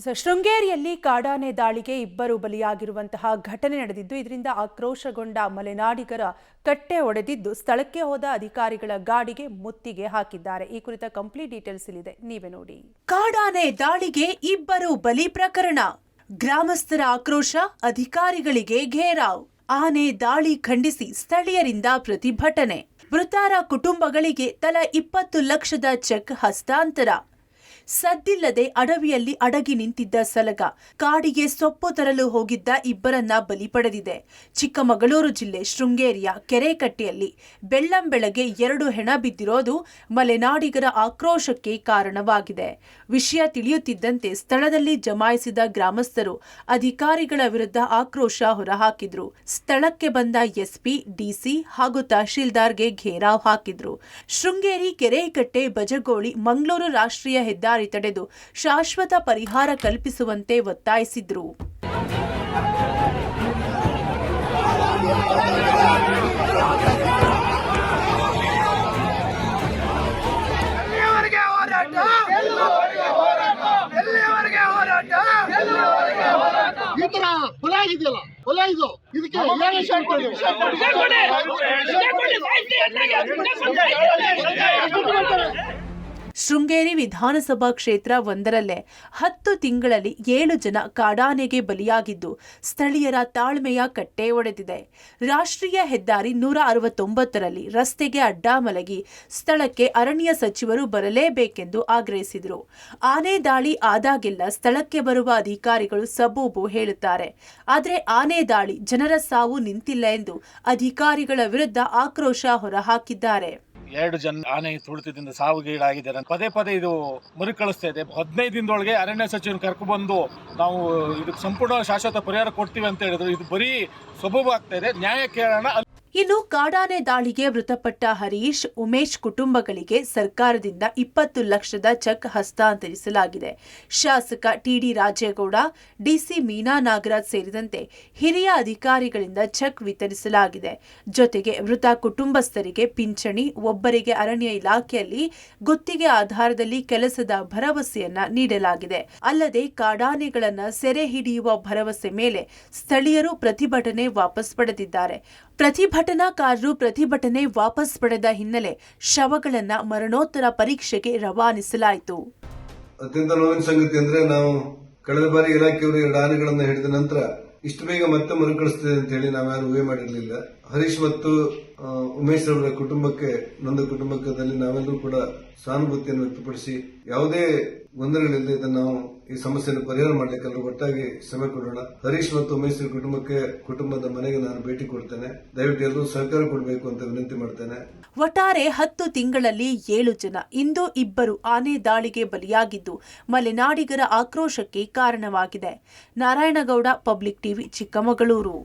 ಶೃಂಗೇರಿಯಲ್ಲಿ ಕಾಡಾನೆ ದಾಳಿಗೆ ಇಬ್ಬರು ಬಲಿಯಾಗಿರುವಂತಹ ಘಟನೆ ನಡೆದಿದ್ದು ಇದರಿಂದ ಆಕ್ರೋಶಗೊಂಡ ಮಲೆನಾಡಿಗರ ಕಟ್ಟೆ ಒಡೆದಿದ್ದು ಸ್ಥಳಕ್ಕೆ ಹೋದ ಅಧಿಕಾರಿಗಳ ಗಾಡಿಗೆ ಮುತ್ತಿಗೆ ಹಾಕಿದ್ದಾರೆ. ಈ ಕುರಿತ ಕಂಪ್ಲೀಟ್ ಡೀಟೇಲ್ಸ್ ಇಲ್ಲಿದೆ, ನೀವೇ ನೋಡಿ. ಕಾಡಾನೆ ದಾಳಿಗೆ ಇಬ್ಬರು ಬಲಿ ಪ್ರಕರಣ, ಗ್ರಾಮಸ್ಥರ ಆಕ್ರೋಶ, ಅಧಿಕಾರಿಗಳಿಗೆ ಘೇರಾವ್. ಆನೆ ದಾಳಿ ಖಂಡಿಸಿ ಸ್ಥಳೀಯರಿಂದ ಪ್ರತಿಭಟನೆ, ಮೃತರ ಕುಟುಂಬಗಳಿಗೆ ತಲಾ 20 ಲಕ್ಷದ ಚೆಕ್ ಹಸ್ತಾಂತರ. ಸದ್ದಿಲ್ಲದೆ ಅಡವಿಯಲ್ಲಿ ಅಡಗಿ ನಿಂತಿದ್ದ ಸಲಗ ಕಾಡಿಗೆ ಸೊಪ್ಪು ತರಲು ಹೋಗಿದ್ದ ಇಬ್ಬರನ್ನ ಬಲಿ ಪಡೆದಿದೆ. ಚಿಕ್ಕಮಗಳೂರು ಜಿಲ್ಲೆ ಶೃಂಗೇರಿಯ ಕೆರೆಕಟ್ಟೆಯಲ್ಲಿ ಬೆಳ್ಳಂಬೆಳಗ್ಗೆ 2 ಹೆಣ ಬಿದ್ದಿರೋದು ಮಲೆನಾಡಿಗರ ಆಕ್ರೋಶಕ್ಕೆ ಕಾರಣವಾಗಿದೆ. ವಿಷಯ ತಿಳಿಯುತ್ತಿದ್ದಂತೆ ಸ್ಥಳದಲ್ಲಿ ಜಮಾಯಿಸಿದ ಗ್ರಾಮಸ್ಥರು ಅಧಿಕಾರಿಗಳ ವಿರುದ್ಧ ಆಕ್ರೋಶ ಹೊರಹಾಕಿದ್ರು. ಸ್ಥಳಕ್ಕೆ ಬಂದ ಎಸ್ಪಿ, ಡಿಸಿ ಹಾಗೂ ತಹಶೀಲ್ದಾರ್ಗೆ ಘೇರಾವ್ ಹಾಕಿದ್ರು. ಶೃಂಗೇರಿ ಕೆರೆಕಟ್ಟೆ ಬಜಗೋಳಿ ಮಂಗಳೂರು ರಾಷ್ಟ್ರೀಯ ಹೆದ್ದಾರಿ ತಡೆದು ಶಾಶ್ವತ ಪರಿಹಾರ ಕಲ್ಪಿಸುವಂತೆ ಒತ್ತಾಯಿಸಿದ್ರು. ಶೃಂಗೇರಿ ವಿಧಾನಸಭಾ ಕ್ಷೇತ್ರ 1ರಲ್ಲೇ 10 ತಿಂಗಳಲ್ಲಿ 7 ಜನ ಕಾಡಾನೆಗೆ ಬಲಿಯಾಗಿದ್ದು ಸ್ಥಳೀಯರ ತಾಳ್ಮೆಯ ಕಟ್ಟೆ ಒಡೆದಿದೆ. ರಾಷ್ಟ್ರೀಯ ಹೆದ್ದಾರಿ 169ರಲ್ಲಿ ರಸ್ತೆಗೆ ಅಡ್ಡ ಮಲಗಿ ಸ್ಥಳಕ್ಕೆ ಅರಣ್ಯ ಸಚಿವರು ಬರಲೇಬೇಕೆಂದು ಆಗ್ರಹಿಸಿದರು. ಆನೆ ದಾಳಿ ಆದಾಗೆಲ್ಲ ಸ್ಥಳಕ್ಕೆ ಬರುವ ಅಧಿಕಾರಿಗಳು ಸಬೂಬು ಹೇಳುತ್ತಾರೆ. ಆದರೆ ಆನೆ ದಾಳಿ ಜನರ ಸಾವು ನಿಂತಿಲ್ಲ ಎಂದು ಅಧಿಕಾರಿಗಳ ವಿರುದ್ಧ ಆಕ್ರೋಶ ಹೊರಹಾಕಿದ್ದಾರೆ. 2 ಜನ ಆನೆ ತುಳಿತದಿಂದ ಸಾವಿಗೀಡಾಗಿದ್ದಾರೆ. ಪದೇ ಪದೇ ಇದು ಮರುಕಳಿಸ್ತಾ ಇದೆ. 15 ದಿನದೊಳಗೆ ಅರಣ್ಯ ಸಚಿವರು ಕರ್ಕೊಂಡ್ಬಂದು ನಾವು ಇದಕ್ಕೆ ಸಂಪೂರ್ಣ ಶಾಶ್ವತ ಪರಿಹಾರ ಕೊಡ್ತೀವಿ ಅಂತ ಹೇಳಿದ್ರು. ಇದು ಬರೀ ಸಬೂಬು ಆಗ್ತಾ ಇದೆ. ನ್ಯಾಯ ಕೇಳೋಣ. ಇನ್ನು ಕಾಡಾನೆ ದಾಳಿಗೆ ಮೃತಪಟ್ಟ ಹರೀಶ್, ಉಮೇಶ್ ಕುಟುಂಬಗಳಿಗೆ ಸರ್ಕಾರದಿಂದ 20 ಲಕ್ಷದ ಚೆಕ್ ಹಸ್ತಾಂತರಿಸಲಾಗಿದೆ. ಶಾಸಕ ಟಿಡಿ ರಾಜೇಗೌಡ, ಡಿಸಿ ಮೀನಾ ನಾಗರಾಜ್ ಸೇರಿದಂತೆ ಹಿರಿಯ ಅಧಿಕಾರಿಗಳಿಂದ ಚೆಕ್ ವಿತರಿಸಲಾಗಿದೆ. ಜೊತೆಗೆ ಮೃತ ಕುಟುಂಬಸ್ಥರಿಗೆ ಪಿಂಚಣಿ, ಒಬ್ಬರಿಗೆ ಅರಣ್ಯ ಇಲಾಖೆಯಲ್ಲಿ ಗುತ್ತಿಗೆ ಆಧಾರದಲ್ಲಿ ಕೆಲಸದ ಭರವಸೆಯನ್ನ ನೀಡಲಾಗಿದೆ. ಅಲ್ಲದೆ ಕಾಡಾನೆಗಳನ್ನ ಸೆರೆ ಹಿಡಿಯುವ ಭರವಸೆ ಮೇಲೆ ಸ್ಥಳೀಯರು ಪ್ರತಿಭಟನೆ ವಾಪಸ್ ಪಡೆದಿದ್ದಾರೆ. ಪ್ರತಿಭಟನಾಕಾರರು ಪ್ರತಿಭಟನೆ ವಾಪಸ್ ಪಡೆದ ಹಿನ್ನೆಲೆ ಶವಗಳನ್ನ ಮರಣೋತ್ತರ ಪರೀಕ್ಷೆಗೆ ರವಾನಿಸಲಾಯಿತು. ಅತ್ಯಂತ ನೋವಿನ ಸಂಗತಿ ಅಂದ್ರೆ ನಾವು ಕಳೆದ ಬಾರಿ ಇಲಾಖೆಯವರು 2 ಆನೆಗಳನ್ನು ಹಿಡಿದ ನಂತರ ಇಷ್ಟು ಬೇಗ ಮತ್ತೆ ಮರುಕಳಿಸ್ತದೆ ಅಂತ ಹೇಳಿ ನಾವ್ಯಾರು ಊಹೆ ಮಾಡಿರಲಿಲ್ಲ. ಹರೀಶ್ ಮತ್ತು ಉಮೇಶ್ ಅವರ ಕುಟುಂಬಕ್ಕೆ, ನೊಂದ ಕುಟುಂಬದಲ್ಲಿ ನಾವೆಲ್ಲರೂ ಕೂಡ ಸಹಾನುಭೂತಿಯನ್ನು ವ್ಯಕ್ತಪಡಿಸಿ ಯಾವುದೇ ಗೊಂದಲಗಳಿಲ್ಲದೆ ಇದನ್ನು ನಾವು ಈ ಸಮಸ್ಯೆಯನ್ನು ಪರಿಹಾರ ಮಾಡಲಿಕ್ಕೆ ಒಟ್ಟಾಗಿ ಶ್ರಮ ಕೊಡೋಣ. ಹರೀಶ್ ಮತ್ತು ಉಮೇಶ್ ಕುಟುಂಬದ ಮನೆಗೆ ನಾನು ಭೇಟಿ ಕೊಡ್ತೇನೆ. ದಯವಿಟ್ಟು ಎಲ್ಲರೂ ಸಹಕಾರ ಕೊಡಬೇಕು ಅಂತ ವಿನಂತಿ ಮಾಡ್ತೇನೆ. ಒಟ್ಟಾರೆ 10 ತಿಂಗಳಲ್ಲಿ 7 ಜನ, ಇಂದು 2 ಆನೆ ದಾಳಿಗೆ ಬಲಿಯಾಗಿದ್ದು ಮಲೆನಾಡಿಗರ ಆಕ್ರೋಶಕ್ಕೆ ಕಾರಣವಾಗಿದೆ. Narayanagowda, public TV, Chikkamagaluru.